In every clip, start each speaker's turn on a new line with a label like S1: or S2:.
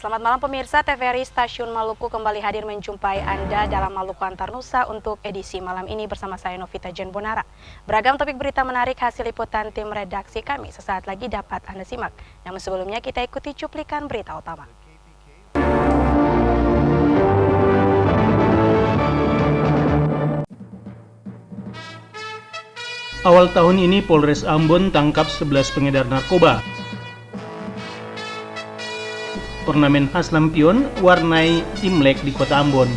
S1: Selamat malam pemirsa, TVRI Stasiun Maluku kembali hadir menjumpai Anda dalam Maluku Antar Nusa untuk edisi malam ini bersama saya Novita Jenbonara. Beragam topik berita menarik hasil liputan tim redaksi kami sesaat lagi dapat Anda simak. Namun sebelumnya kita ikuti cuplikan berita utama.
S2: Awal tahun ini Polres Ambon tangkap 11 pengedar narkoba. Ornamen khas lampion warnai Imlek di Kota Ambon.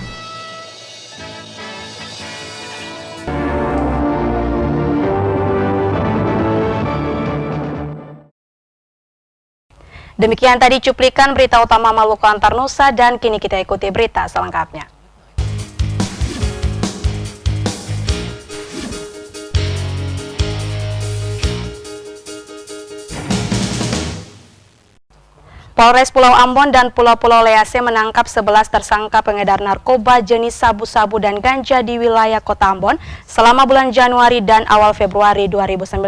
S1: Demikian tadi cuplikan berita utama Maluku Antar Nusa dan kini kita ikuti berita selengkapnya. Polres Pulau Ambon dan Pulau-Pulau Lease menangkap 11 tersangka pengedar narkoba jenis sabu-sabu dan ganja di wilayah Kota Ambon selama bulan Januari dan awal Februari 2019.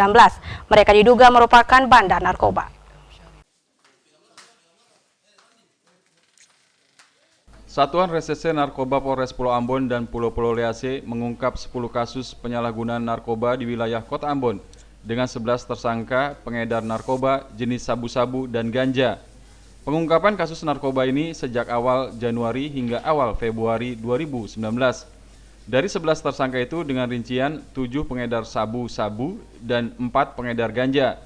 S1: Mereka diduga merupakan bandar narkoba.
S3: Satuan Reserse Narkoba Polres Pulau Ambon dan Pulau-Pulau Lease mengungkap 10 kasus penyalahgunaan narkoba di wilayah Kota Ambon dengan 11 tersangka pengedar narkoba jenis sabu-sabu dan ganja. Pengungkapan kasus narkoba ini sejak awal Januari hingga awal Februari 2019. Dari 11 tersangka itu dengan rincian 7 pengedar sabu-sabu dan 4 pengedar ganja.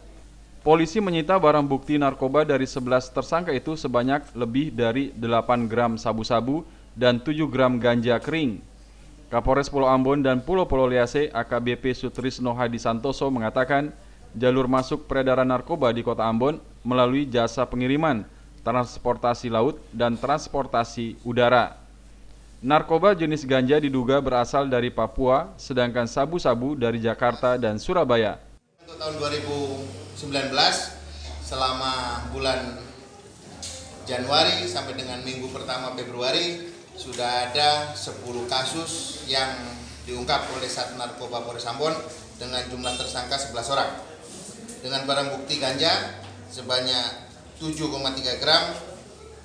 S3: Polisi menyita barang bukti narkoba dari 11 tersangka itu sebanyak lebih dari 8 gram sabu-sabu dan 7 gram ganja kering. Kapolres Pulau Ambon dan Pulau-Pulau Lease AKBP Sutrisno Hadi Santoso mengatakan jalur masuk peredaran narkoba di Kota Ambon melalui jasa pengiriman, transportasi laut, dan transportasi udara. Narkoba jenis ganja diduga berasal dari Papua, sedangkan sabu-sabu dari Jakarta dan Surabaya.
S4: Untuk tahun 2019, selama bulan Januari sampai dengan minggu pertama Februari, sudah ada 10 kasus yang diungkap oleh Sat Narkoba Polres Ambon dengan jumlah tersangka 11 orang. Dengan barang bukti ganja sebanyak 7,3 gram,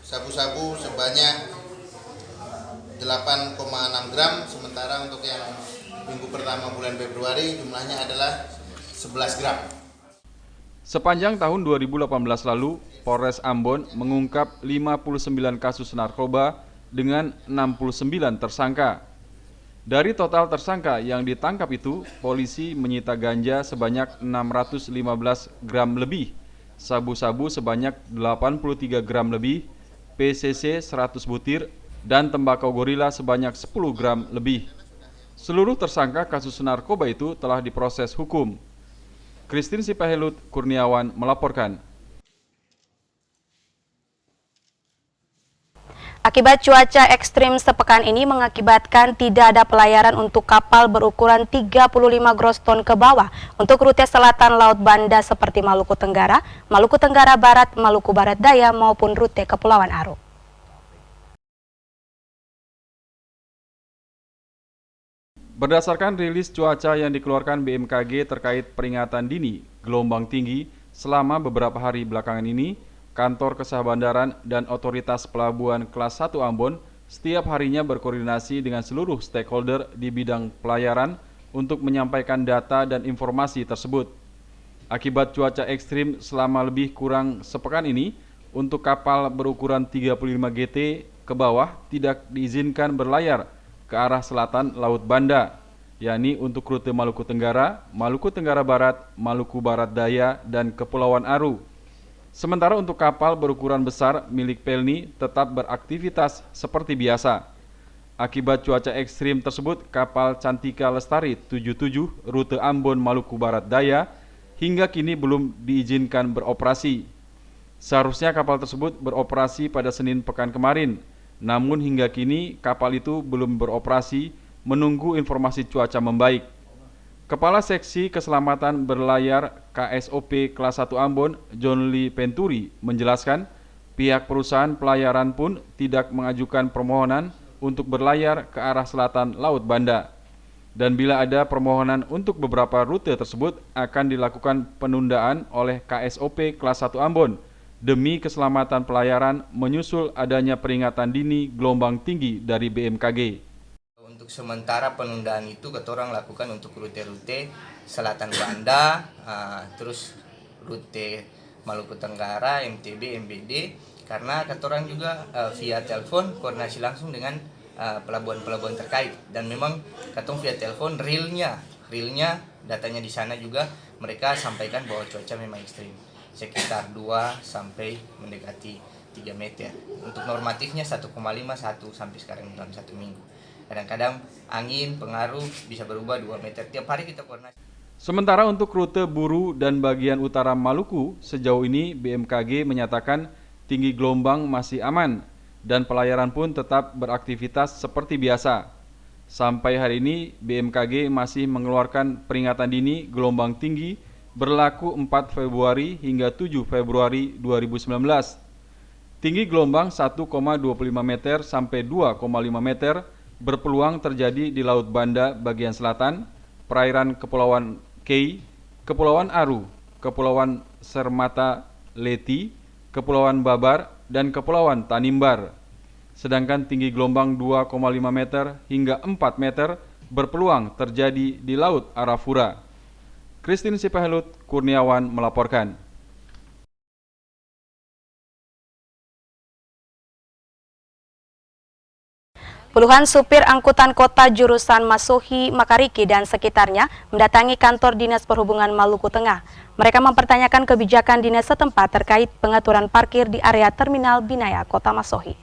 S4: sabu-sabu sebanyak 8,6 gram, sementara untuk yang minggu pertama bulan Februari jumlahnya adalah 11 gram.
S3: Sepanjang tahun 2018 lalu, Polres Ambon mengungkap 59 kasus narkoba dengan 69 tersangka. Dari total tersangka yang ditangkap itu, polisi menyita ganja sebanyak 615 gram lebih, sabu-sabu sebanyak 83 gram lebih, PCC 100 butir, dan tembakau gorila sebanyak 10 gram lebih. Seluruh tersangka kasus narkoba itu telah diproses hukum. Christine Sipahelut Kurniawan melaporkan.
S1: Akibat cuaca ekstrim sepekan ini mengakibatkan tidak ada pelayaran untuk kapal berukuran 35 gross ton ke bawah untuk rute selatan Laut Banda seperti Maluku Tenggara, Maluku Tenggara Barat, Maluku Barat Daya maupun rute Kepulauan Aru.
S3: Berdasarkan rilis cuaca yang dikeluarkan BMKG terkait peringatan dini gelombang tinggi selama beberapa hari belakangan ini, Kantor Kesah Bandaran dan Otoritas Pelabuhan Kelas 1 Ambon setiap harinya berkoordinasi dengan seluruh stakeholder di bidang pelayaran untuk menyampaikan data dan informasi tersebut. Akibat cuaca ekstrim selama lebih kurang sepekan ini, untuk kapal berukuran 35 GT ke bawah tidak diizinkan berlayar ke arah selatan Laut Banda, yakni untuk rute Maluku Tenggara, Maluku Tenggara Barat, Maluku Barat Daya, dan Kepulauan Aru. Sementara untuk kapal berukuran besar milik Pelni tetap beraktivitas seperti biasa. Akibat cuaca ekstrim tersebut, kapal Cantika Lestari 77 rute Ambon Maluku Barat Daya hingga kini belum diizinkan beroperasi. Seharusnya kapal tersebut beroperasi pada Senin pekan kemarin, namun hingga kini kapal itu belum beroperasi menunggu informasi cuaca membaik. Kepala Seksi Keselamatan Berlayar KSOP Kelas 1 Ambon, John Lee Penturi, menjelaskan pihak perusahaan pelayaran pun tidak mengajukan permohonan untuk berlayar ke arah selatan Laut Banda. Dan bila ada permohonan untuk beberapa rute tersebut akan dilakukan penundaan oleh KSOP Kelas 1 Ambon demi keselamatan pelayaran menyusul adanya peringatan dini gelombang tinggi dari BMKG.
S5: Untuk sementara penundaan itu orang lakukan untuk rute-rute Selatan Banda, terus rute Maluku Tenggara, MTB, MBD, karena orang juga via telepon koordinasi langsung dengan pelabuhan-pelabuhan terkait, dan memang via telepon realnya datanya di sana juga mereka sampaikan bahwa cuaca memang ekstrim, sekitar 2 sampai mendekati 3 meter. Untuk normatifnya 1,5 sampai sekarang dalam 1 minggu. Kadang-kadang angin pengaruh bisa berubah 2 meter. Tiap hari kita koordinasi.
S3: Sementara untuk rute Buru dan bagian utara Maluku, sejauh ini BMKG menyatakan tinggi gelombang masih aman dan pelayaran pun tetap beraktivitas seperti biasa. Sampai hari ini BMKG masih mengeluarkan peringatan dini gelombang tinggi berlaku 4 Februari hingga 7 Februari 2019. Tinggi gelombang 1,25 meter sampai 2,5 meter berpeluang terjadi di Laut Banda bagian selatan, perairan Kepulauan Kei, Kepulauan Aru, Kepulauan Sermata Leti, Kepulauan Babar, dan Kepulauan Tanimbar. Sedangkan tinggi gelombang 2,5 meter hingga 4 meter berpeluang terjadi di Laut Arafura. Christine Sipahelut Kurniawan melaporkan.
S1: Puluhan supir angkutan kota jurusan Masohi, Makariki, dan sekitarnya mendatangi kantor Dinas Perhubungan Maluku Tengah. Mereka mempertanyakan kebijakan dinas setempat terkait pengaturan parkir di area Terminal Binaya, Kota Masohi.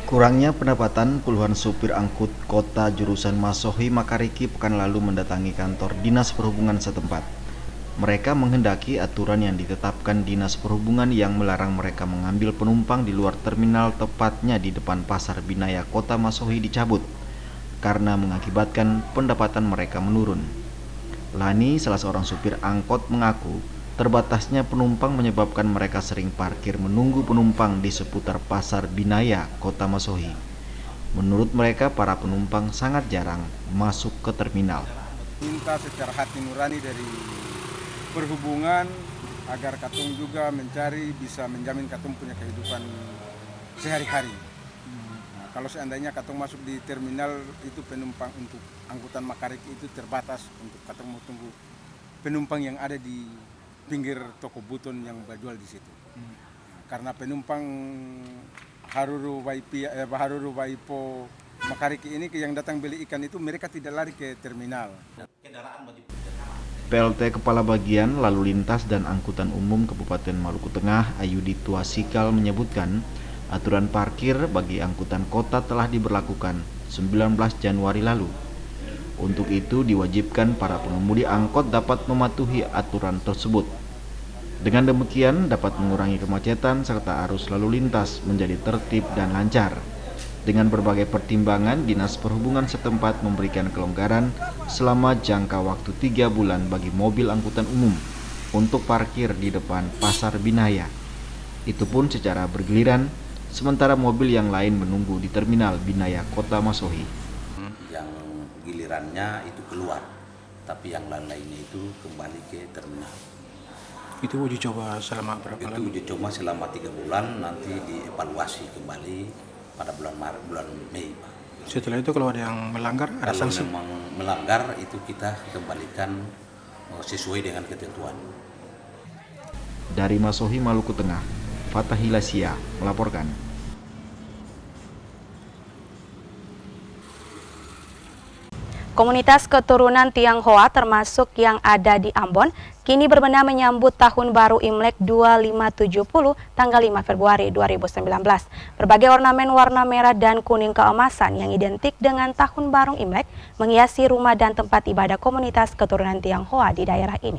S6: Kurangnya pendapatan, puluhan supir angkut kota jurusan Masohi, Makariki pekan lalu mendatangi kantor Dinas Perhubungan setempat. Mereka menghendaki aturan yang ditetapkan Dinas Perhubungan yang melarang mereka mengambil penumpang di luar terminal, tepatnya di depan Pasar Binaya Kota Masohi, dicabut karena mengakibatkan pendapatan mereka menurun. Lani, salah seorang supir angkot, mengaku terbatasnya penumpang menyebabkan mereka sering parkir menunggu penumpang di seputar Pasar Binaya Kota Masohi. Menurut mereka, para penumpang sangat jarang masuk ke terminal.
S7: Minta secara hati nurani dari perhubungan agar katong juga mencari bisa menjamin katong punya kehidupan sehari-hari. Nah, kalau seandainya katong masuk di terminal itu penumpang untuk angkutan Makariki itu terbatas untuk katong mau tunggu penumpang yang ada di pinggir toko buton yang berjual di situ. Karena penumpang Haruru Waipo Makariki ini yang datang beli ikan itu mereka tidak lari ke terminal.
S6: PLT Kepala Bagian Lalu Lintas dan Angkutan Umum Kabupaten Maluku Tengah, Ayudi Tuasikal, menyebutkan aturan parkir bagi angkutan kota telah diberlakukan 19 Januari lalu. Untuk itu diwajibkan para pengemudi angkot dapat mematuhi aturan tersebut. Dengan demikian dapat mengurangi kemacetan serta arus lalu lintas menjadi tertib dan lancar. Dengan berbagai pertimbangan, Dinas Perhubungan setempat memberikan kelonggaran selama jangka waktu 3 bulan bagi mobil angkutan umum untuk parkir di depan Pasar Binaya. Itu pun secara bergiliran, sementara mobil yang lain menunggu di Terminal Binaya Kota Masohi.
S8: Yang gilirannya itu keluar, tapi yang lain-lainnya itu kembali ke terminal.
S9: Itu uji coba selama berapa lama?
S8: Itu uji coba selama 3 bulan, nanti dievaluasi kembali pada bulan Mei.
S9: Setelah itu kalau ada yang melanggar, ada sanksi?
S8: Kalau memang melanggar itu kita kembalikan sesuai dengan ketentuan.
S6: Dari Masohi, Maluku Tengah, Fatah Hilasia melaporkan.
S1: Komunitas keturunan Tionghoa termasuk yang ada di Ambon kini berbenah menyambut Tahun Baru Imlek 2570 tanggal 5 Februari 2019. Berbagai ornamen warna merah dan kuning keemasan yang identik dengan Tahun Baru Imlek menghiasi rumah dan tempat ibadah komunitas keturunan Tionghoa di daerah ini.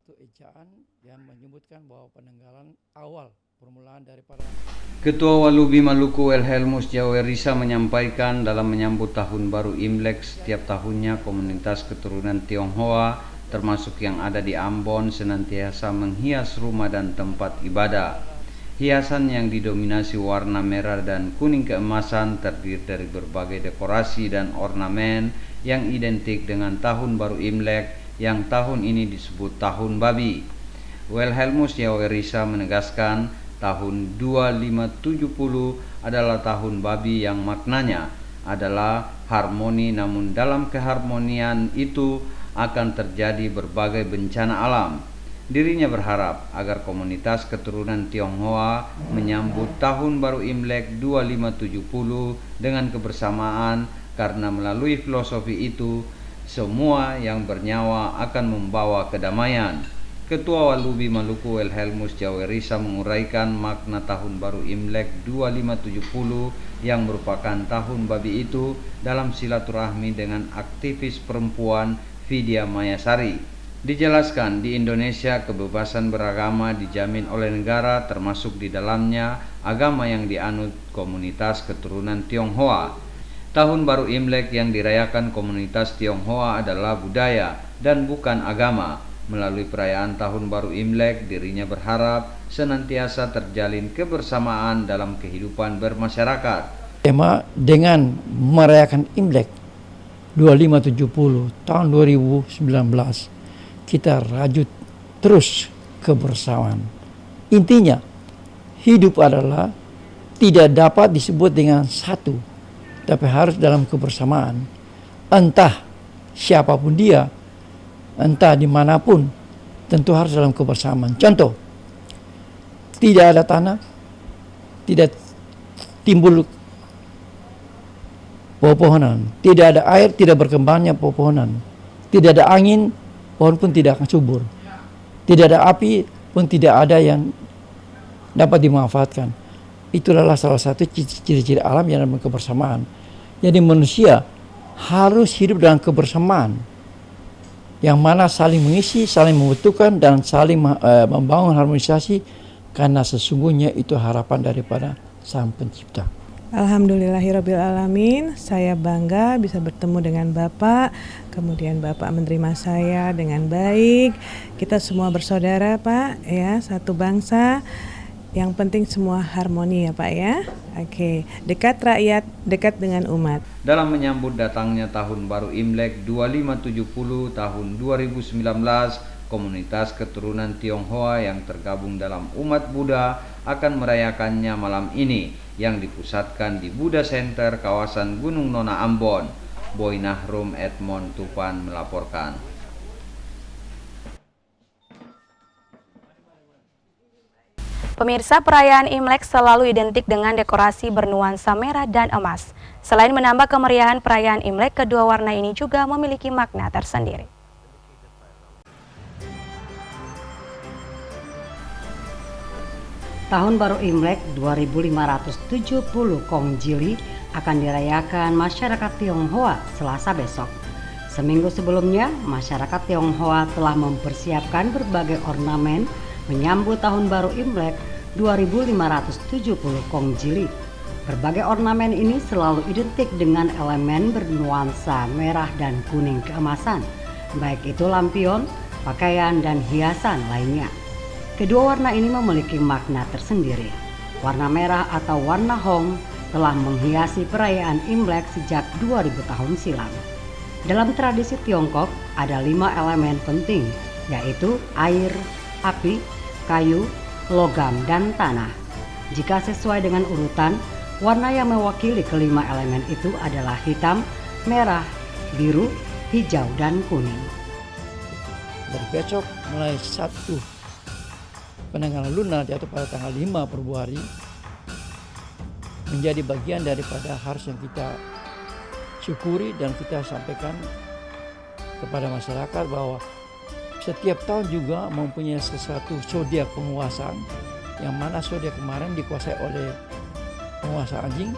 S10: Ejaan yang menyebutkan bahwa penanggalan awal permulaan daripada
S11: Ketua Walubi Maluku Wilhelmus Jawerisa menyampaikan dalam menyambut Tahun Baru Imlek setiap tahunnya komunitas keturunan Tionghoa termasuk yang ada di Ambon senantiasa menghias rumah dan tempat ibadah. Hiasan yang didominasi warna merah dan kuning keemasan terdiri dari berbagai dekorasi dan ornamen yang identik dengan tahun baru Imlek yang tahun ini disebut tahun babi. Wilhelmus Yawerisa menegaskan tahun 2570 adalah tahun babi yang maknanya adalah harmoni, namun dalam keharmonian itu akan terjadi berbagai bencana alam. Dirinya berharap agar komunitas keturunan Tionghoa menyambut tahun baru Imlek 2570 dengan kebersamaan, karena melalui filosofi itu semua yang bernyawa akan membawa kedamaian. Ketua Walubi Maluku Wilhelmus Yawerisa menguraikan makna tahun baru Imlek 2570 yang merupakan tahun babi itu dalam silaturahmi dengan aktivis perempuan Vidya Mayasari. Dijelaskan, di Indonesia kebebasan beragama dijamin oleh negara, termasuk di dalamnya agama yang dianut komunitas keturunan Tionghoa. Tahun baru Imlek yang dirayakan komunitas Tionghoa adalah budaya dan bukan agama. Melalui perayaan tahun baru Imlek, dirinya berharap senantiasa terjalin kebersamaan dalam kehidupan bermasyarakat.
S10: Tema dengan merayakan Imlek 2570 tahun 2019, kita rajut terus kebersamaan. Intinya, hidup adalah tidak dapat disebut dengan satu, tapi harus dalam kebersamaan. Entah siapapun dia, entah dimanapun, tentu harus dalam kebersamaan. Contoh, tidak ada tanah, tidak timbul pepohonan, tidak ada air, tidak berkembangnya pepohonan, tidak ada angin, pohon pun tidak akan subur. Tidak ada api pun tidak ada yang dapat dimanfaatkan. Itulah salah satu ciri-ciri alam yang dalam kebersamaan. Jadi manusia harus hidup dalam kebersamaan, yang mana saling mengisi, saling membutuhkan, dan saling membangun harmonisasi, karena sesungguhnya itu harapan daripada Sang Pencipta.
S12: Alhamdulillahirrabbilalamin, saya bangga bisa bertemu dengan Bapak, kemudian Bapak menerima saya dengan baik. Kita semua bersaudara Pak, ya, satu bangsa. Yang penting semua harmoni ya Pak ya. Oke, dekat rakyat, dekat dengan umat.
S11: Dalam menyambut datangnya tahun baru Imlek 2570 tahun 2019, komunitas keturunan Tionghoa yang tergabung dalam umat Buddha akan merayakannya malam ini, yang dipusatkan di Buddha Center kawasan Gunung Nona Ambon. Boy Nahrum Edmond Tupan melaporkan.
S1: Pemirsa, perayaan Imlek selalu identik dengan dekorasi bernuansa merah dan emas. Selain menambah kemeriahan perayaan Imlek, kedua warna ini juga memiliki makna tersendiri.
S13: Tahun baru Imlek 2570 Kongjili akan dirayakan masyarakat Tionghoa Selasa besok. Seminggu sebelumnya, masyarakat Tionghoa telah mempersiapkan berbagai ornamen menyambut tahun baru Imlek 2570 Kongjili. Berbagai ornamen ini selalu identik dengan elemen bernuansa merah dan kuning keemasan, baik itu lampion, pakaian, dan hiasan lainnya. Kedua warna ini memiliki makna tersendiri. Warna merah atau warna Hong telah menghiasi perayaan Imlek sejak 2000 tahun silam. Dalam tradisi Tiongkok ada 5 elemen penting, yaitu air, api, kayu, logam, dan tanah. Jika sesuai dengan urutan, warna yang mewakili kelima elemen itu adalah hitam, merah, biru, hijau, dan kuning.
S10: Dari besok mulai 1 penanggalan lunar jatuh pada tanggal 5 Februari menjadi bagian daripada harus yang kita syukuri dan kita sampaikan kepada masyarakat bahwa setiap tahun juga mempunyai sesuatu zodiak penguasaan, yang mana zodiak kemarin dikuasai oleh penguasa anjing,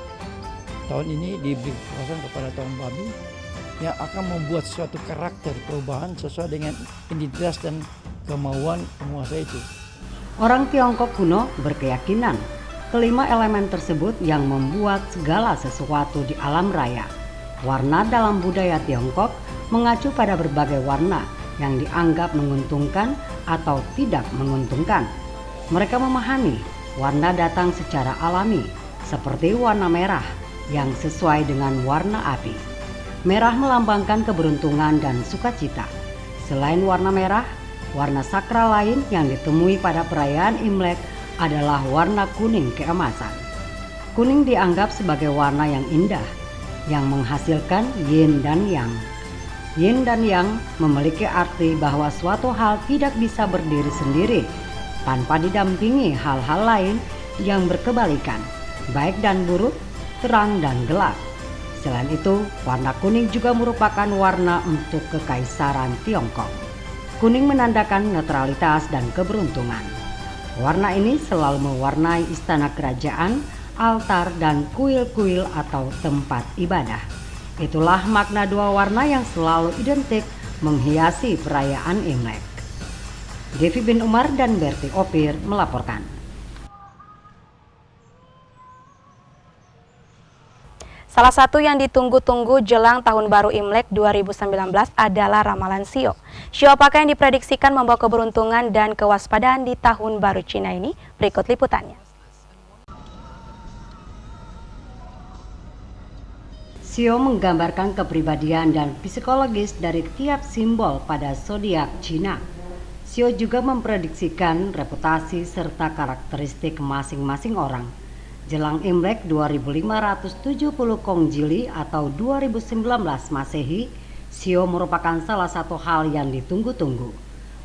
S10: tahun ini diberi kekuasaan kepada tahun babi, yang akan membuat suatu karakter perubahan sesuai dengan identitas dan kemauan penguasa itu.
S13: Orang Tiongkok kuno berkeyakinan kelima elemen tersebut yang membuat segala sesuatu di alam raya. Warna dalam budaya Tiongkok mengacu pada berbagai warna yang dianggap menguntungkan atau tidak menguntungkan. Mereka memahami warna datang secara alami, seperti warna merah yang sesuai dengan warna api. Merah melambangkan keberuntungan dan sukacita. Selain warna merah, warna sakral lain yang ditemui pada perayaan Imlek adalah warna kuning keemasan. Kuning dianggap sebagai warna yang indah, yang menghasilkan yin dan yang. Yin dan yang memiliki arti bahwa suatu hal tidak bisa berdiri sendiri tanpa didampingi hal-hal lain yang berkebalikan, baik dan buruk, terang dan gelap. Selain itu, warna kuning juga merupakan warna untuk kekaisaran Tiongkok. Kuning menandakan netralitas dan keberuntungan. Warna ini selalu mewarnai istana kerajaan, altar, dan kuil-kuil atau tempat ibadah. Itulah makna dua warna yang selalu identik menghiasi perayaan Imlek. Devi bin Umar dan Berti Opir melaporkan.
S1: Salah satu yang ditunggu-tunggu jelang Tahun Baru Imlek 2019 adalah ramalan Sio. Sio apakah yang diprediksikan membawa keberuntungan dan kewaspadaan di Tahun Baru Cina ini? Berikut liputannya.
S13: Sio menggambarkan kepribadian dan psikologis dari tiap simbol pada zodiak Cina. Sio juga memprediksikan reputasi serta karakteristik masing-masing orang. Jelang Imlek 2570 Kongjili atau 2019 Masehi, Sio merupakan salah satu hal yang ditunggu-tunggu.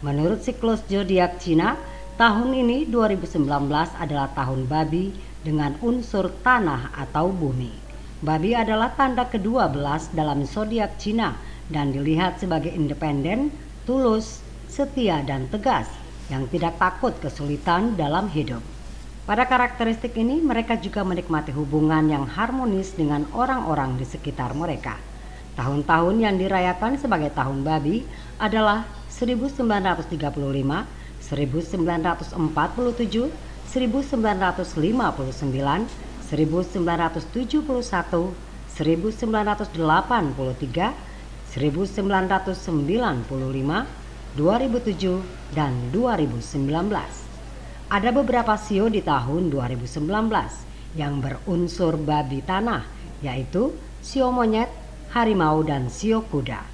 S13: Menurut siklus zodiak Cina, tahun ini 2019 adalah tahun babi dengan unsur tanah atau bumi. Babi adalah tanda ke-12 dalam zodiak Cina dan dilihat sebagai independen, tulus, setia dan tegas yang tidak takut kesulitan dalam hidup. Pada karakteristik ini, mereka juga menikmati hubungan yang harmonis dengan orang-orang di sekitar mereka. Tahun-tahun yang dirayakan sebagai tahun babi adalah 1935, 1947, 1959, 1971, 1983, 1985, 1995, 2007, dan 2019. Ada beberapa sio di tahun 2019 yang berunsur babi tanah, yaitu sio monyet, harimau, dan sio kuda.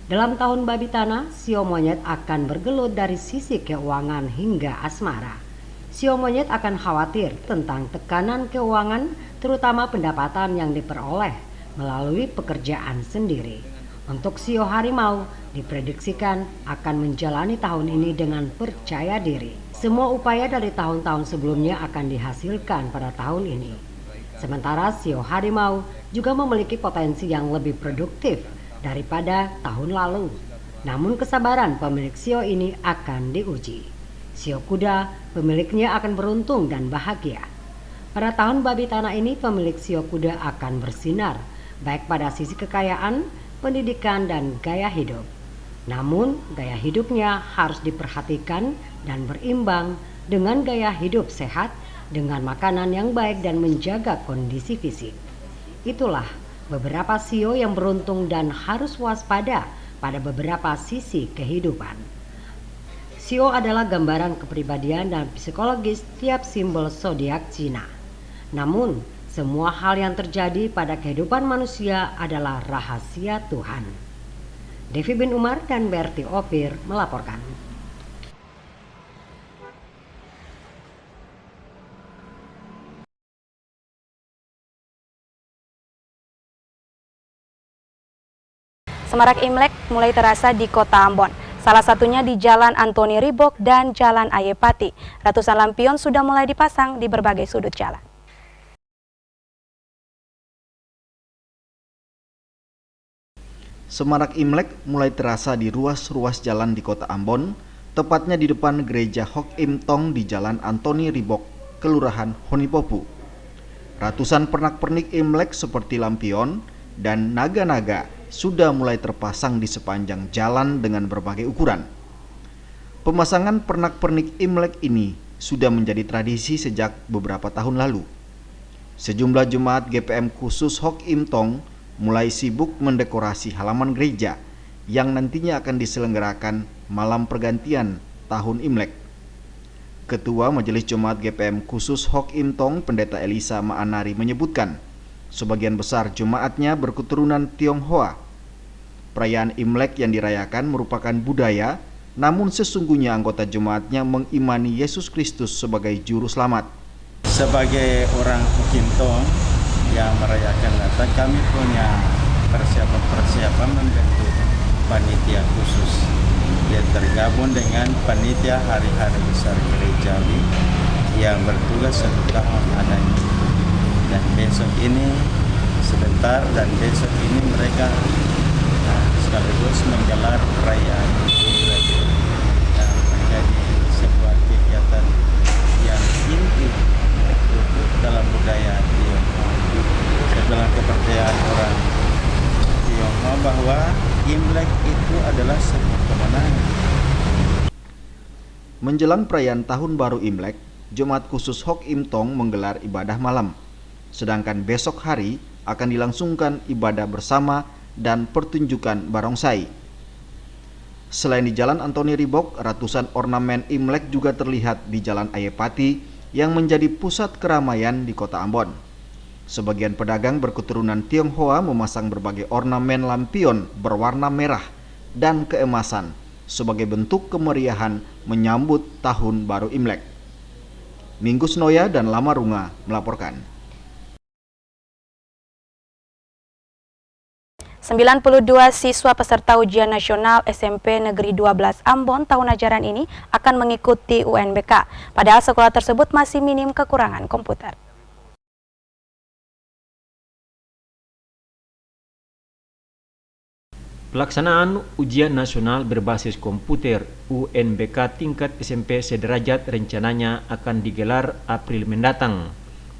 S13: Dalam tahun babi tanah, sio monyet akan bergelut dari sisi keuangan hingga asmara. Sio monyet akan khawatir tentang tekanan keuangan, terutama pendapatan yang diperoleh melalui pekerjaan sendiri. Untuk sio harimau, diprediksikan akan menjalani tahun ini dengan percaya diri. Semua upaya dari tahun-tahun sebelumnya akan dihasilkan pada tahun ini. Sementara sio harimau juga memiliki potensi yang lebih produktif daripada tahun lalu. Namun kesabaran pemilik sio ini akan diuji. Sio kuda, pemiliknya akan beruntung dan bahagia. Pada tahun babi tanah ini, pemilik sio kuda akan bersinar, baik pada sisi kekayaan, pendidikan, dan gaya hidup. Namun, gaya hidupnya harus diperhatikan dan berimbang dengan gaya hidup sehat, dengan makanan yang baik dan menjaga kondisi fisik. Itulah beberapa sio yang beruntung dan harus waspada pada beberapa sisi kehidupan. Sio adalah gambaran kepribadian dan psikologis tiap simbol zodiak Cina. Namun, semua hal yang terjadi pada kehidupan manusia adalah rahasia Tuhan. Devi bin Umar dan Berti Opir melaporkan.
S1: Semarak Imlek mulai terasa di Kota Ambon. Salah satunya di Jalan Antoni Ribok dan Jalan Ayepati. Ratusan lampion sudah mulai dipasang di berbagai sudut jalan.
S6: Semarak Imlek mulai terasa di ruas-ruas jalan di Kota Ambon, tepatnya di depan Gereja Hok Im Tong di Jalan Antoni Ribok, Kelurahan Honipopu. Ratusan pernak-pernik Imlek seperti lampion dan naga-naga sudah mulai terpasang di sepanjang jalan dengan berbagai ukuran. Pemasangan pernak-pernik Imlek ini sudah menjadi tradisi sejak beberapa tahun lalu. Sejumlah jemaat GPM khusus Hok Im Tong mulai sibuk mendekorasi halaman gereja yang nantinya akan diselenggarakan malam pergantian tahun Imlek. Ketua Majelis Jemaat GPM khusus Hok Im Tong, Pendeta Elisa Ma'anari menyebutkan, sebagian besar jemaatnya berketurunan Tionghoa Perayaan Imlek yang dirayakan merupakan budaya, namun sesungguhnya anggota jemaatnya mengimani Yesus Kristus sebagai juru selamat.
S14: Sebagai orang Ukintong yang merayakan Natal, kami punya persiapan membentuk panitia khusus yang tergabung dengan panitia hari-hari besar gerejawi yang bertugas 1 tahun adanya. Dan besok ini sebentar dan besok ini mereka sekaligus menggelar perayaan Imlek yang menjadi sebuah kegiatan yang inti dalam budaya Tionghoa. Dalam kepercayaan orang Tionghoa bahwa Imlek itu adalah sebuah kemenangan.
S6: Menjelang perayaan Tahun Baru Imlek, Jemaat Khusus Hok Im Tong menggelar ibadah malam. Sedangkan besok hari akan dilangsungkan ibadah bersama dan pertunjukan barongsai. Selain di Jalan Antoni Ribok, ratusan ornamen Imlek juga terlihat di Jalan Ayepati yang menjadi pusat keramaian di Kota Ambon. Sebagian pedagang berketurunan Tionghoa memasang berbagai ornamen lampion berwarna merah dan keemasan sebagai bentuk kemeriahan menyambut Tahun Baru Imlek. Minggus Noya dan Lamarunga melaporkan.
S1: 92 siswa peserta ujian nasional SMP Negeri 12 Ambon tahun ajaran ini akan mengikuti UNBK. Padahal sekolah tersebut masih minim kekurangan komputer.
S15: Pelaksanaan ujian nasional berbasis komputer UNBK tingkat SMP sederajat rencananya akan digelar April mendatang.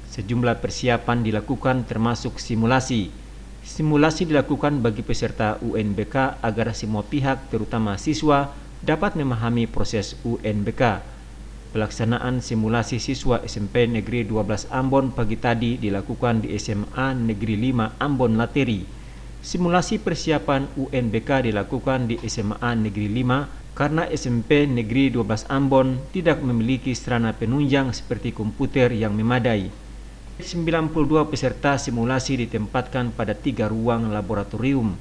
S15: Sejumlah persiapan dilakukan termasuk simulasi. Simulasi dilakukan bagi peserta UNBK agar semua pihak terutama siswa dapat memahami proses UNBK. Pelaksanaan simulasi siswa SMP Negeri 12 Ambon pagi tadi dilakukan di SMA Negeri 5 Ambon Lateri. Simulasi persiapan UNBK dilakukan di SMA Negeri 5 karena SMP Negeri 12 Ambon tidak memiliki sarana penunjang seperti komputer yang memadai. 92 peserta simulasi ditempatkan pada 3 ruang laboratorium.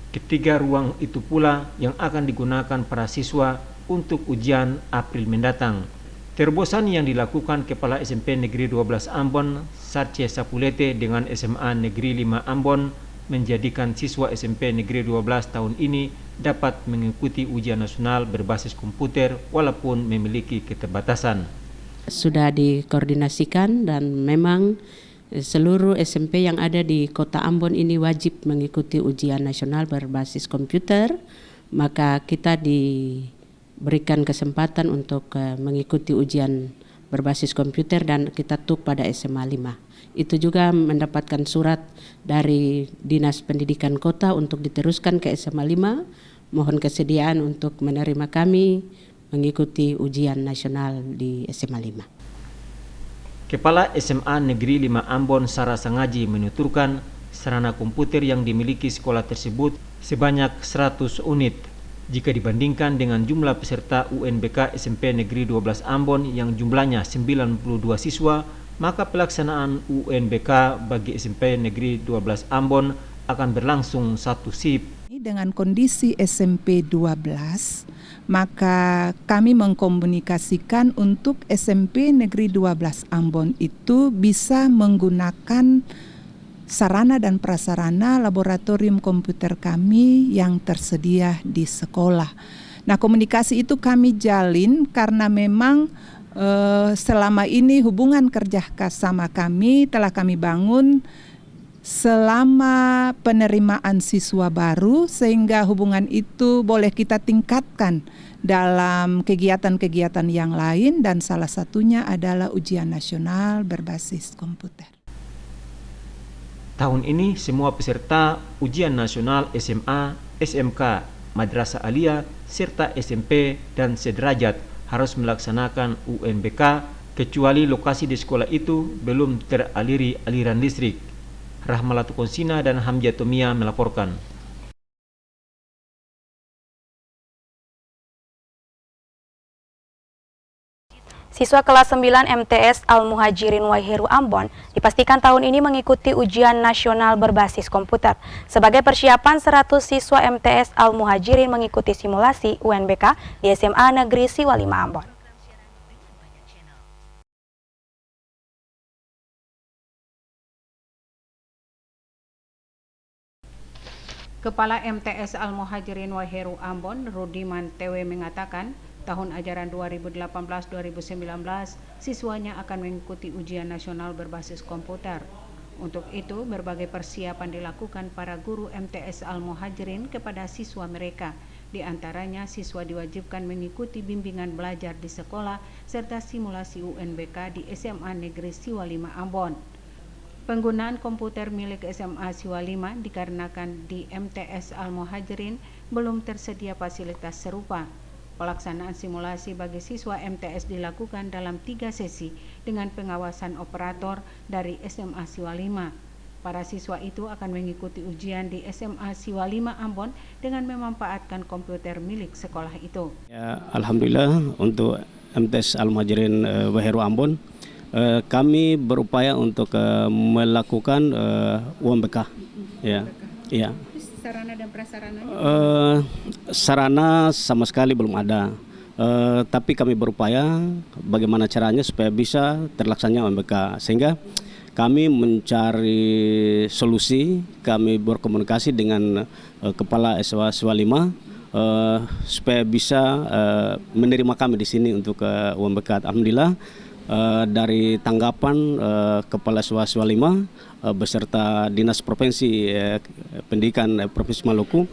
S15: Ketiga ruang itu pula yang akan digunakan para siswa untuk ujian April mendatang. Terobosan yang dilakukan Kepala SMP Negeri 12 Ambon, Sarce Sapulete dengan SMA Negeri 5 Ambon menjadikan siswa SMP Negeri 12 tahun ini dapat mengikuti ujian nasional berbasis komputer walaupun memiliki keterbatasan.
S16: Sudah dikoordinasikan dan memang seluruh SMP yang ada di Kota Ambon ini wajib mengikuti ujian nasional berbasis komputer, maka kita diberikan kesempatan untuk mengikuti ujian berbasis komputer dan kita tuk pada SMA 5. Itu juga mendapatkan surat dari Dinas Pendidikan Kota untuk diteruskan ke SMA 5, mohon kesediaan untuk menerima kami mengikuti ujian nasional di SMA 5.
S15: Kepala SMA Negeri 5 Ambon Sarah Sangaji menuturkan sarana komputer yang dimiliki sekolah tersebut sebanyak 100 unit. Jika dibandingkan dengan jumlah peserta UNBK SMP Negeri 12 Ambon yang jumlahnya 92 siswa, maka pelaksanaan UNBK bagi SMP Negeri 12 Ambon akan berlangsung 1 shift.
S17: Dengan kondisi SMP 12, maka kami mengkomunikasikan untuk SMP Negeri 12 Ambon itu bisa menggunakan sarana dan prasarana laboratorium komputer kami yang tersedia di sekolah. Nah, komunikasi itu kami jalin karena memang selama ini hubungan kerja sama kami telah kami bangun selama penerimaan siswa baru, sehingga hubungan itu boleh kita tingkatkan dalam kegiatan-kegiatan yang lain, dan salah satunya adalah ujian nasional berbasis komputer.
S15: Tahun ini semua peserta ujian nasional SMA, SMK, Madrasah Aliyah, serta SMP dan sederajat harus melaksanakan UNBK kecuali lokasi di sekolah itu belum teraliri aliran listrik. Rahmalatu Konsina dan Hamja Tomia melaporkan.
S1: Siswa kelas 9 MTS Al-Muhajirin Waiheru Ambon dipastikan tahun ini mengikuti ujian nasional berbasis komputer. Sebagai persiapan, 100 siswa MTS Al-Muhajirin mengikuti simulasi UNBK di SMA Negeri Siwa 5 Ambon.
S18: Kepala MTS Al-Muhajirin Waiheru Ambon, Rudiman Tewe mengatakan, tahun ajaran 2018-2019, siswanya akan mengikuti ujian nasional berbasis komputer. Untuk itu, berbagai persiapan dilakukan para guru MTS Al-Muhajirin kepada siswa mereka. Di antaranya, siswa diwajibkan mengikuti bimbingan belajar di sekolah serta simulasi UNBK di SMA Negeri Siwa 5 Ambon. Penggunaan komputer milik SMA Siwa 5 dikarenakan di MTS Al-Muhajirin belum tersedia fasilitas serupa. Pelaksanaan simulasi bagi siswa MTS dilakukan dalam 3 sesi dengan pengawasan operator dari SMA Siwa 5. Para siswa itu akan mengikuti ujian di SMA Siwa 5 Ambon dengan memanfaatkan komputer milik sekolah itu.
S19: Ya, Alhamdulillah untuk MTS Al-Muhajirin Waiheru Ambon, kami berupaya untuk melakukan UNBK. Ya, iya.
S18: Sarana dan prasarananya?
S19: Sarana sama sekali belum ada, tapi kami berupaya bagaimana caranya supaya bisa terlaksananya UNBK, sehingga kami mencari solusi, kami berkomunikasi dengan Kepala SMA Siwa 5 supaya bisa menerima kami di sini untuk UNBK. Alhamdulillah dari tanggapan Kepala Siwa 5 beserta Dinas Provinsi Pendidikan Provinsi Maluku,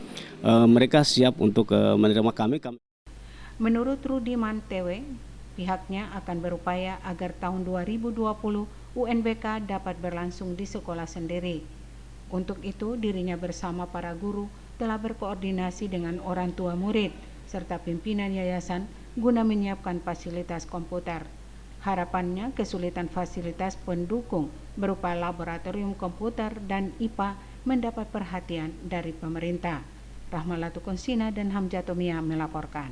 S19: mereka siap untuk menerima kami.
S18: Menurut Rudiman Tewe, pihaknya akan berupaya agar tahun 2020 UNBK dapat berlangsung di sekolah sendiri. Untuk itu, dirinya bersama para guru telah berkoordinasi dengan orang tua murid serta pimpinan yayasan guna menyiapkan fasilitas komputer. Harapannya kesulitan fasilitas pendukung berupa laboratorium komputer dan IPA mendapat perhatian dari pemerintah. Rahmalatu Konsina dan Hamjatomia melaporkan.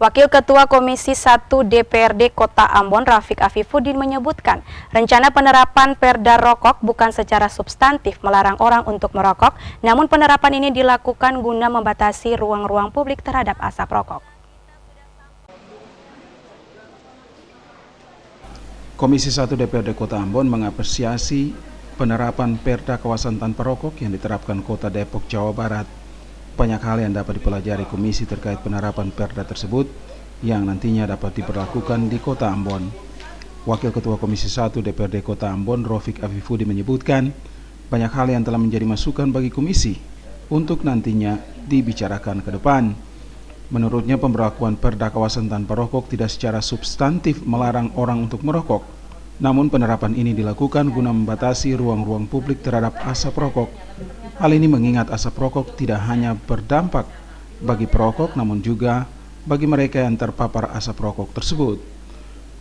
S1: Wakil Ketua Komisi 1 DPRD Kota Ambon, Rafiq Afifuddin menyebutkan, rencana penerapan Perda rokok bukan secara substantif melarang orang untuk merokok, namun penerapan ini dilakukan guna membatasi ruang-ruang publik terhadap asap rokok.
S9: Komisi 1 DPRD Kota Ambon mengapresiasi penerapan Perda kawasan tanpa rokok yang diterapkan Kota Depok, Jawa Barat. Banyak hal yang dapat dipelajari komisi terkait penerapan Perda tersebut yang nantinya dapat diberlakukan di Kota Ambon. Wakil Ketua Komisi 1 DPRD Kota Ambon, Rafiq Afifuddin menyebutkan banyak hal yang telah menjadi masukan bagi komisi untuk nantinya dibicarakan ke depan. Menurutnya, pemberlakuan Perda kawasan tanpa rokok tidak secara substantif melarang orang untuk merokok, namun penerapan ini dilakukan guna membatasi ruang-ruang publik terhadap asap rokok. Hal ini mengingat asap rokok tidak hanya berdampak bagi perokok, namun juga bagi mereka yang terpapar asap rokok tersebut.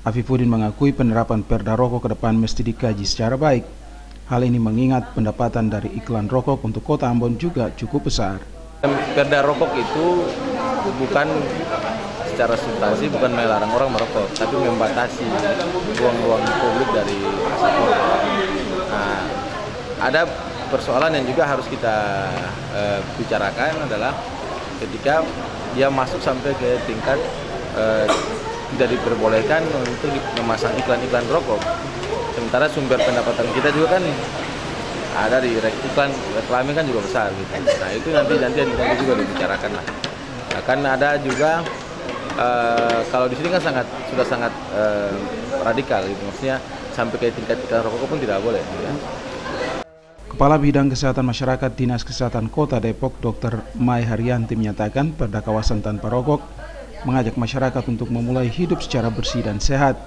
S9: Afifuddin mengakui penerapan Perda rokok ke depan mesti dikaji secara baik. Hal ini mengingat pendapatan dari iklan rokok untuk Kota Ambon juga cukup besar.
S20: Perda rokok itu bukan secara substansi, bukan melarang orang merokok, tapi membatasi ruang-ruang publik dari asap rokok. Nah, ada persoalan yang juga harus kita bicarakan adalah ketika dia masuk sampai ke tingkat tidak diperbolehkan untuk memasang iklan-iklan rokok. Sementara sumber pendapatan kita juga kan ada di iklan, reklame kan juga besar gitu. Nah itu nanti juga dibicarakan lah. Nah, kan ada juga kalau di sini kan sudah sangat radikal gitu. Maksudnya sampai ke tingkat iklan rokok pun tidak boleh. Gitu ya.
S9: Kepala Bidang Kesehatan Masyarakat Dinas Kesehatan Kota Depok, Dr. Mai Haryanti menyatakan Perda kawasan tanpa rokok mengajak masyarakat untuk memulai hidup secara bersih dan sehat.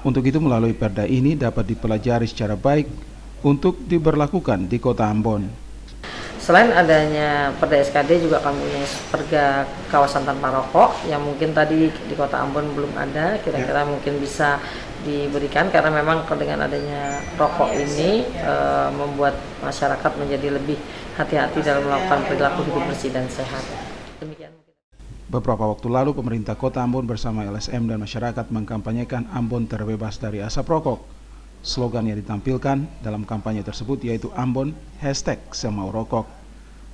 S9: Untuk itu melalui Perda ini dapat dipelajari secara baik untuk diberlakukan di Kota Ambon.
S21: Selain adanya Perda SKD juga kami punya Perda kawasan tanpa rokok yang mungkin tadi di Kota Ambon belum ada, kira-kira mungkin bisa diberikan karena memang dengan adanya rokok ini membuat masyarakat menjadi lebih hati-hati dalam melakukan perilaku hidup bersih dan sehat. Demikian.
S9: Beberapa waktu lalu, pemerintah Kota Ambon bersama LSM dan masyarakat mengkampanyekan Ambon terbebas dari asap rokok. Slogan yang ditampilkan dalam kampanye tersebut yaitu Ambon #Semau Rokok.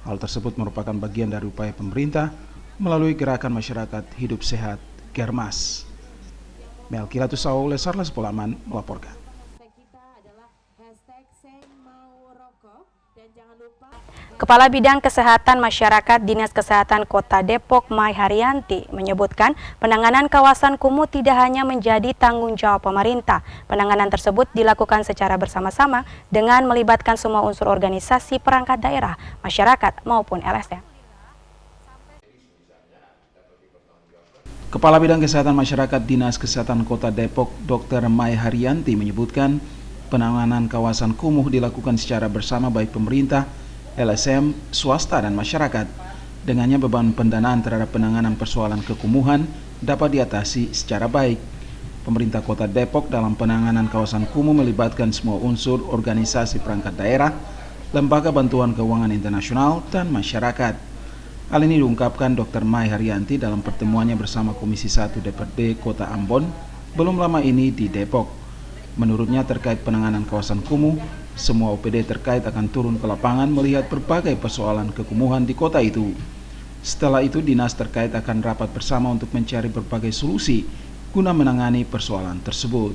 S9: Hal tersebut merupakan bagian dari upaya pemerintah melalui gerakan masyarakat hidup sehat Germas. Melkilatus Saule Sarles Polaman melaporkan.
S1: Kepala Bidang Kesehatan Masyarakat Dinas Kesehatan Kota Depok Mai Haryanti menyebutkan penanganan kawasan kumuh tidak hanya menjadi tanggung jawab pemerintah. Penanganan tersebut dilakukan secara bersama-sama dengan melibatkan semua unsur organisasi perangkat daerah, masyarakat maupun LSM.
S9: Kepala Bidang Kesehatan Masyarakat Dinas Kesehatan Kota Depok Dr. Mai Haryanti menyebutkan penanganan kawasan kumuh dilakukan secara bersama baik pemerintah, LSM, swasta, dan masyarakat. Dengannya beban pendanaan terhadap penanganan persoalan kekumuhan dapat diatasi secara baik. Pemerintah Kota Depok dalam penanganan kawasan kumuh melibatkan semua unsur organisasi perangkat daerah, lembaga bantuan keuangan internasional, dan masyarakat. Hal ini diungkapkan Dr. Mai Haryanti dalam pertemuannya bersama Komisi 1 DPRD Kota Ambon belum lama ini di Depok. Menurutnya terkait penanganan kawasan kumuh, semua OPD terkait akan turun ke lapangan melihat berbagai persoalan kekumuhan di kota itu. Setelah itu, dinas terkait akan rapat bersama untuk mencari berbagai solusi guna menangani persoalan tersebut.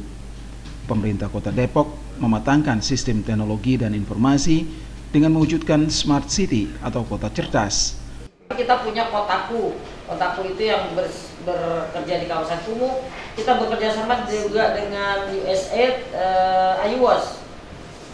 S9: Pemerintah Kota Depok mematangkan sistem teknologi dan informasi dengan mewujudkan Smart City atau kota cerdas.
S21: Kita punya Kotaku itu yang bekerja di kawasan kumuh. Kita bekerja sama juga dengan USAID, IWAS,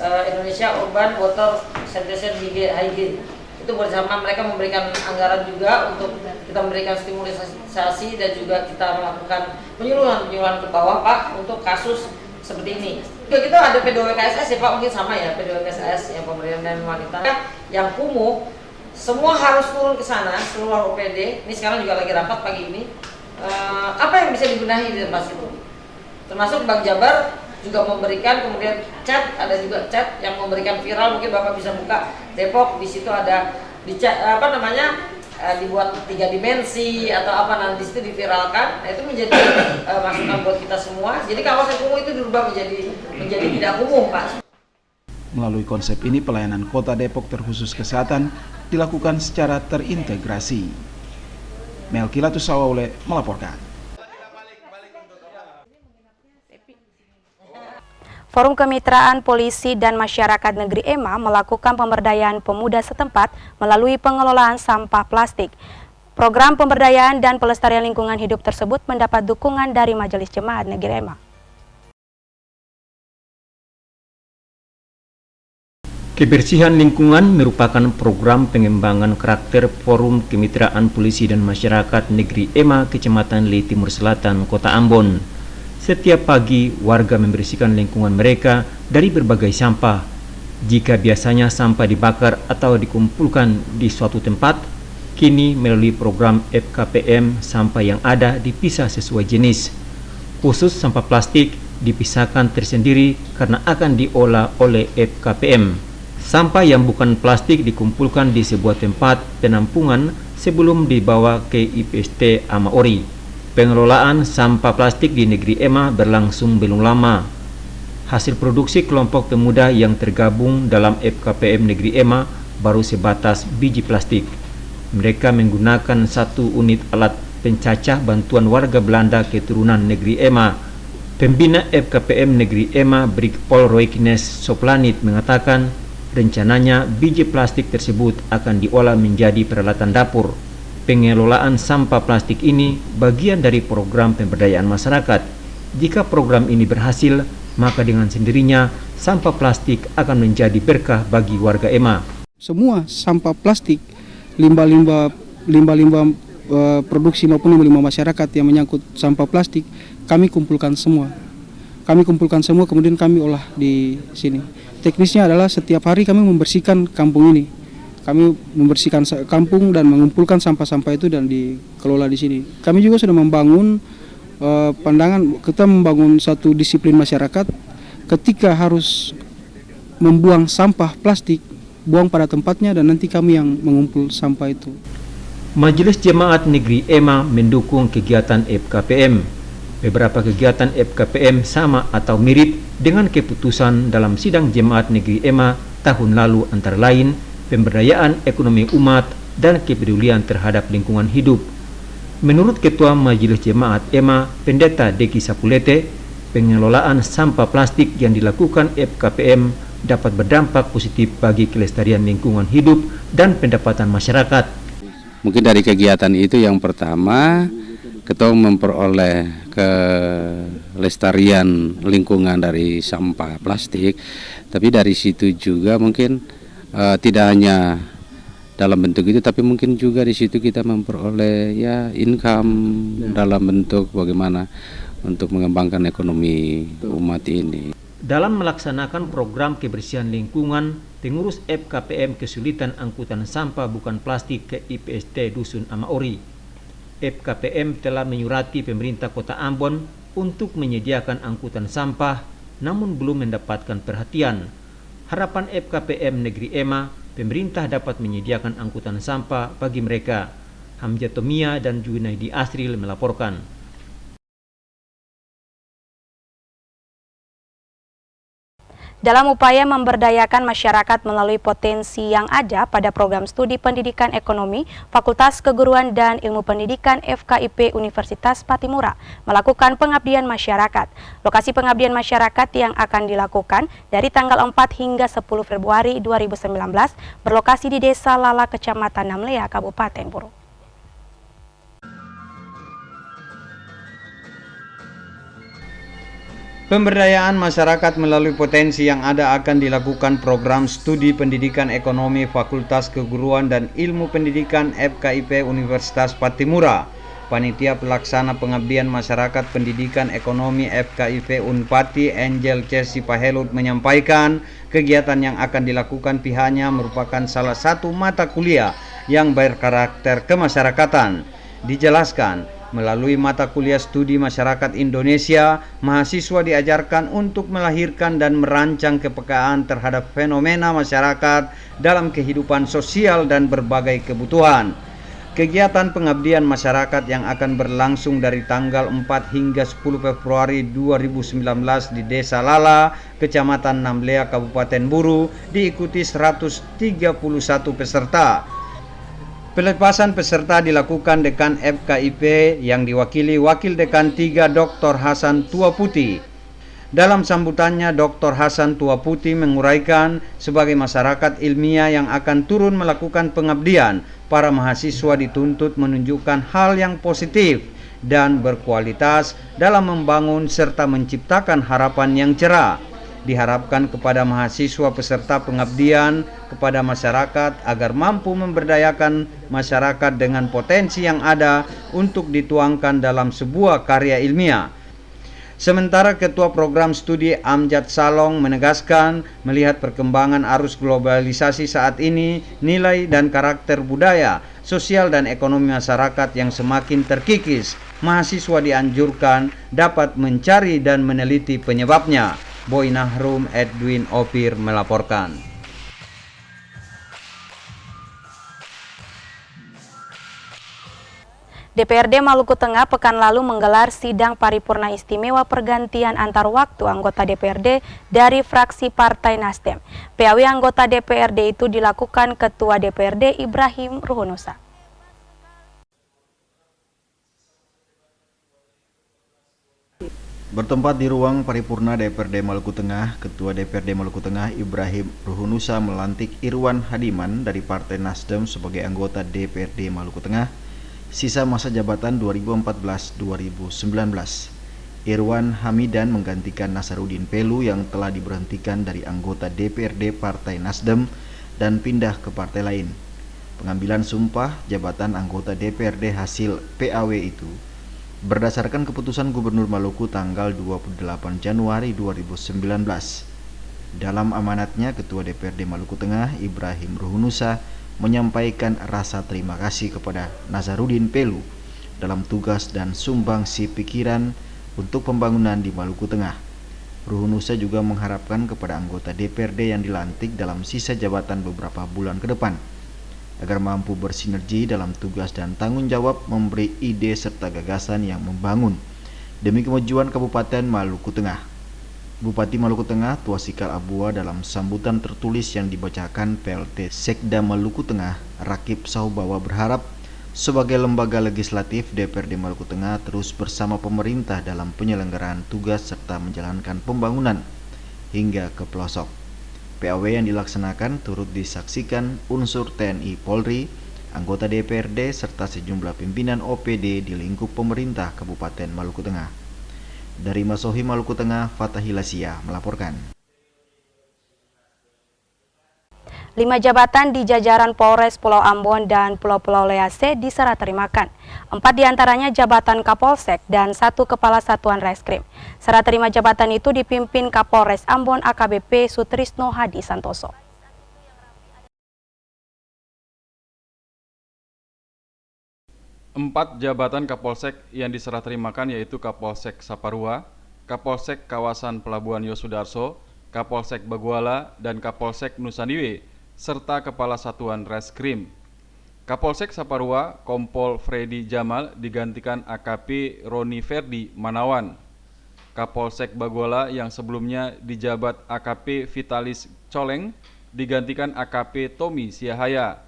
S21: Indonesia Urban Water Sanitation Hygiene. Itu bersama mereka memberikan anggaran juga untuk kita memberikan stimulasi dan juga kita melakukan penyuluhan ke bawah, Pak, untuk kasus seperti ini. Juga kita ada P2WKSS ya Pak, mungkin sama ya, P2WKSS yang pemberdayaan dan wanita yang kumuh. Semua harus turun ke sana, seluruh OPD. Ini sekarang juga lagi rapat pagi ini. Apa yang bisa dibenahi di tempat itu? Termasuk Bank Jabar juga memberikan, kemudian chat, ada juga chat yang memberikan viral, mungkin Bapak bisa buka Depok, di situ ada di chat, dibuat 3 dimensi atau apa, nanti di situ diviralkan. Nah, itu menjadi masukan buat kita semua. Jadi kawasan kumuh itu dirubah menjadi tidak kumuh, Pak.
S9: Melalui konsep ini, pelayanan Kota Depok terkhusus kesehatan dilakukan secara terintegrasi. Melkilatus Saule melaporkan.
S1: Forum Kemitraan Polisi dan Masyarakat Negeri EMA melakukan pemberdayaan pemuda setempat melalui pengelolaan sampah plastik. Program pemberdayaan dan pelestarian lingkungan hidup tersebut mendapat dukungan dari Majelis Jemaat Negeri EMA.
S15: Kebersihan lingkungan merupakan program pengembangan karakter Forum Kemitraan Polisi dan Masyarakat Negeri EMA Kecamatan Le Timur Selatan, Kota Ambon. Setiap pagi, warga membersihkan lingkungan mereka dari berbagai sampah. Jika biasanya sampah dibakar atau dikumpulkan di suatu tempat, kini melalui program FKPM, sampah yang ada dipisah sesuai jenis. Khusus sampah plastik dipisahkan tersendiri karena akan diolah oleh FKPM. Sampah yang bukan plastik dikumpulkan di sebuah tempat penampungan sebelum dibawa ke IPST Amaori. Pengelolaan sampah plastik di negeri EMA berlangsung belum lama. Hasil produksi kelompok pemuda yang tergabung dalam FKPM negeri EMA baru sebatas biji plastik. Mereka menggunakan 1 unit alat pencacah bantuan warga Belanda keturunan negeri EMA. Pembina FKPM negeri EMA Brigpol Royknes Soplanit mengatakan rencananya biji plastik tersebut akan diolah menjadi peralatan dapur. Pengelolaan sampah plastik ini bagian dari program pemberdayaan masyarakat. Jika program ini berhasil, maka dengan sendirinya sampah plastik akan menjadi berkah bagi warga EMA.
S2: Semua sampah plastik, limbah-limbah produksi maupun limbah masyarakat yang menyangkut sampah plastik, kami kumpulkan semua. Kemudian kami olah di sini. Teknisnya adalah setiap hari kami membersihkan kampung ini. Kami membersihkan kampung dan mengumpulkan sampah-sampah itu dan dikelola di sini. Kami juga sudah membangun kita membangun satu disiplin masyarakat ketika harus membuang sampah plastik, buang pada tempatnya dan nanti kami yang mengumpul sampah itu.
S15: Majelis Jemaat Negeri EMA mendukung kegiatan FKPM. Beberapa kegiatan FKPM sama atau mirip dengan keputusan dalam sidang Jemaat Negeri EMA tahun lalu, antara lain pemberdayaan ekonomi umat dan kepedulian terhadap lingkungan hidup. Menurut Ketua Majelis Jemaat EMA, Pendeta Deki Sapulete, pengelolaan sampah plastik yang dilakukan FKPM dapat berdampak positif bagi kelestarian lingkungan hidup dan pendapatan masyarakat.
S4: Mungkin dari kegiatan itu yang pertama, kita memperoleh kelestarian lingkungan dari sampah plastik, tapi dari situ juga mungkin tidak hanya dalam bentuk itu, tapi mungkin juga di situ kita memperoleh ya income dalam bentuk bagaimana untuk mengembangkan ekonomi umat ini.
S15: Dalam melaksanakan program kebersihan lingkungan, pengurus FKPM kesulitan angkutan sampah bukan plastik ke IPST Dusun Amaori. FKPM telah menyurati pemerintah Kota Ambon untuk menyediakan angkutan sampah, namun belum mendapatkan perhatian. Harapan FKPM Negeri EMA, pemerintah dapat menyediakan angkutan sampah bagi mereka. Hamzah Tomia dan Junaidi Asril melaporkan.
S1: Dalam upaya memberdayakan masyarakat melalui potensi yang ada pada program studi pendidikan ekonomi, Fakultas Keguruan dan Ilmu Pendidikan FKIP Universitas Patimura melakukan pengabdian masyarakat. Lokasi pengabdian masyarakat yang akan dilakukan dari tanggal 4 hingga 10 Februari 2019 berlokasi di Desa Lala, Kecamatan Namlea, Kabupaten Buru.
S11: Pemberdayaan masyarakat melalui potensi yang ada akan dilakukan program studi pendidikan ekonomi Fakultas Keguruan dan Ilmu Pendidikan FKIP Universitas Patimura. Panitia Pelaksana Pengabdian Masyarakat Pendidikan Ekonomi FKIP Unpati Angel Chelsea Pahelut menyampaikan kegiatan yang akan dilakukan pihaknya merupakan salah satu mata kuliah yang berkarakter kemasyarakatan. Dijelaskan, melalui mata kuliah studi masyarakat Indonesia, mahasiswa diajarkan untuk melahirkan dan merancang kepekaan terhadap fenomena masyarakat dalam kehidupan sosial dan berbagai kebutuhan. Kegiatan pengabdian masyarakat yang akan berlangsung dari tanggal 4 hingga 10 Februari 2019 di Desa Lala, Kecamatan Namlea, Kabupaten Buru, diikuti 131 peserta. Pelepasan peserta dilakukan Dekan FKIP yang diwakili Wakil Dekan 3 Dr. Hasan Tuaputi. Dalam sambutannya, Dr. Hasan Tuaputi menguraikan sebagai masyarakat ilmiah yang akan turun melakukan pengabdian, para mahasiswa dituntut menunjukkan hal yang positif dan berkualitas dalam membangun serta menciptakan harapan yang cerah. Diharapkan kepada mahasiswa peserta pengabdian kepada masyarakat agar mampu memberdayakan masyarakat dengan potensi yang ada untuk dituangkan dalam sebuah karya ilmiah. Sementara Ketua Program Studi Amjad Salong menegaskan, melihat perkembangan arus globalisasi saat ini, nilai dan karakter budaya, sosial dan ekonomi masyarakat yang semakin terkikis, mahasiswa dianjurkan dapat mencari dan meneliti penyebabnya. Boy Nahrum Edwin Opir melaporkan.
S1: DPRD Maluku Tengah pekan lalu menggelar sidang paripurna istimewa pergantian antar waktu anggota DPRD dari fraksi Partai Nasdem. PAW anggota DPRD itu dilakukan Ketua DPRD Ibrahim Ruhunusa.
S6: Bertempat di ruang paripurna DPRD Maluku Tengah, Ketua DPRD Maluku Tengah Ibrahim Ruhunusa melantik Irwan Hadiman dari Partai Nasdem sebagai anggota DPRD Maluku Tengah sisa masa jabatan 2014-2019. Irwan Hamidan menggantikan Nasaruddin Pelu yang telah diberhentikan dari anggota DPRD Partai Nasdem dan pindah ke partai lain. Pengambilan sumpah jabatan anggota DPRD hasil PAW itu berdasarkan keputusan Gubernur Maluku tanggal 28 Januari 2019. Dalam amanatnya, Ketua DPRD Maluku Tengah Ibrahim Ruhunusa menyampaikan rasa terima kasih kepada Nasaruddin Pelu dalam tugas dan sumbangsi pikiran untuk pembangunan di Maluku Tengah. Ruhunusa juga mengharapkan kepada anggota DPRD yang dilantik dalam sisa jabatan beberapa bulan ke depan agar mampu bersinergi dalam tugas dan tanggung jawab memberi ide serta gagasan yang membangun demi kemajuan Kabupaten Maluku Tengah. Bupati Maluku Tengah Tuasikal Abua dalam sambutan tertulis yang dibacakan PLT Sekda Maluku Tengah Rakib Saubawa berharap sebagai lembaga legislatif DPRD Maluku Tengah terus bersama pemerintah dalam penyelenggaraan tugas serta menjalankan pembangunan hingga ke pelosok. PAW yang dilaksanakan turut disaksikan unsur TNI Polri, anggota DPRD, serta sejumlah pimpinan OPD di lingkup pemerintah Kabupaten Maluku Tengah. Dari Masohi Maluku Tengah, Fatah Hilasia melaporkan.
S1: 5 jabatan di jajaran Polres Pulau Ambon dan Pulau-Pulau Lease diserah terimakan. 4 diantaranya jabatan Kapolsek dan 1 Kepala Satuan Reskrim. Serah terima jabatan itu dipimpin Kapolres Ambon AKBP Sutrisno Hadi Santoso.
S3: 4 jabatan Kapolsek yang diserah terimakan yaitu Kapolsek Saparua, Kapolsek Kawasan Pelabuhan Yosudarso, Kapolsek Baguala, dan Kapolsek Nusandiwe, serta Kepala Satuan Reskrim. Kapolsek Saparua, Kompol Freddy Jamal digantikan AKP Roni Ferdi Manawan. Kapolsek Baguala yang sebelumnya dijabat AKP Vitalis Coleng digantikan AKP Tommy Siahaya.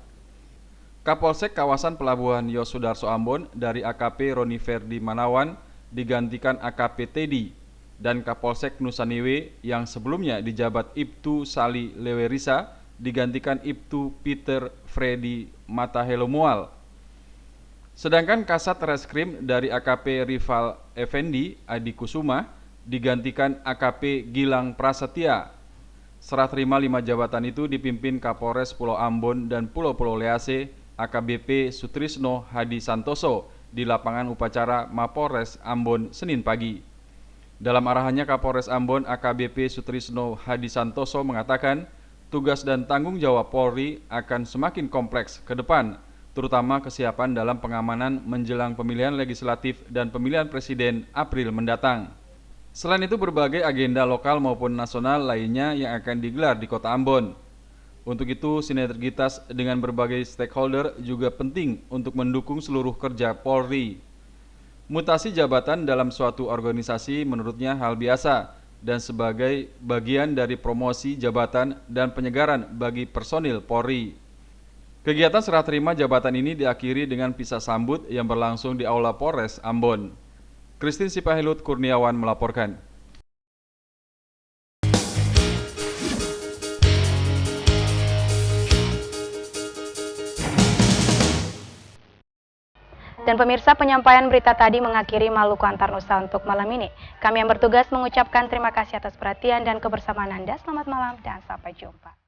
S3: Kapolsek Kawasan Pelabuhan Yosudarso Ambon dari AKP Roni Ferdi Manawan digantikan AKP Teddy, dan Kapolsek Nusandiwe yang sebelumnya dijabat Ibtu Sali Lewerisa digantikan Ibtu Peter Freddy Matahelomual. Sedangkan Kasat Reskrim dari AKP Rival Effendi Adi Kusuma digantikan AKP Gilang Prasetya. Serah terima 5 jabatan itu dipimpin Kapolres Pulau Ambon dan Pulau-Pulau Lease AKBP Sutrisno Hadi Santoso di lapangan upacara Mapolres Ambon Senin pagi. Dalam arahannya, Kapolres Ambon AKBP Sutrisno Hadi Santoso mengatakan tugas dan tanggung jawab Polri akan semakin kompleks ke depan, terutama kesiapan dalam pengamanan menjelang pemilihan legislatif dan pemilihan presiden April mendatang. Selain itu, berbagai agenda lokal maupun nasional lainnya yang akan digelar di Kota Ambon. Untuk itu, sinergitas dengan berbagai stakeholder juga penting untuk mendukung seluruh kerja Polri. Mutasi jabatan dalam suatu organisasi menurutnya hal biasa dan sebagai bagian dari promosi jabatan dan penyegaran bagi personil Polri. Kegiatan serah terima jabatan ini diakhiri dengan pisah sambut yang berlangsung di Aula Polres Ambon. Christine Sipahilut Kurniawan melaporkan.
S1: Dan pemirsa, penyampaian berita tadi mengakhiri Maluku Antar Nusa untuk malam ini. Kami yang bertugas mengucapkan terima kasih atas perhatian dan kebersamaan Anda. Selamat malam dan sampai jumpa.